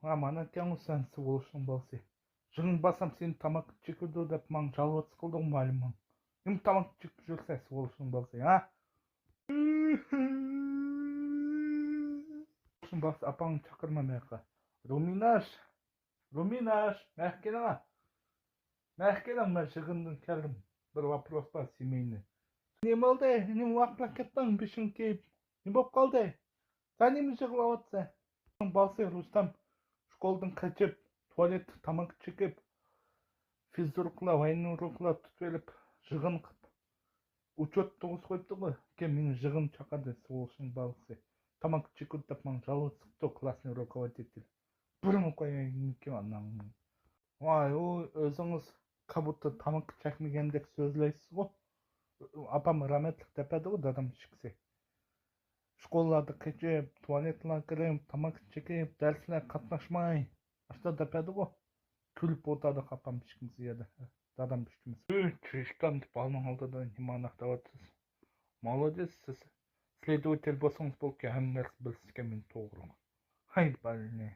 Мана кеңусансы болушың болсы. Жығын басам сен тамақ чекуді деп маң жалғыз қылдың малымың. Им тамақ чекіп жүрсәсі болушың болсы, а? Болушың болсы, апаңын чақырма мәқі. Руминаш, мәхкеніңа. Мәхкенің мен жығындың кәлім. Bir вопрос бар семейный. Не болды? Не уақытла кеттің бішін кейіп? Не болып қалды? Сән емі жығылап отса? Болсы, Рустам, школдың қачып, туалет тамақ чекіп, физруқла, вайнуруқла түтеліп, жығын қып, учет тоғыз қойыпты ғой, ке мен жығын чақады соғылшын балысы. Тамақ чекуд деп маң жалғыз сықты классный руководитель. Бұрын қойын ке анан. Ой, өзіңіз кабутты тамақ чекмегендек сөзлейсіз ғой. Апам раметлік депеді ғой, дадам шіксе. Школаларды кечеп, туалетлар кіріп, тамақ чекеп, дәрісіне қатнашмай. Ашта депеді ғой. Күліп отады қапам бішкіміз еді. Дадам бішкіміз. Чештан деп алның алдыда неман ақтаватсыз. Молодец сіз. Следователь болсаңыз бол ке, әммерс білсізге мен тоғырың. Хай, бәліне.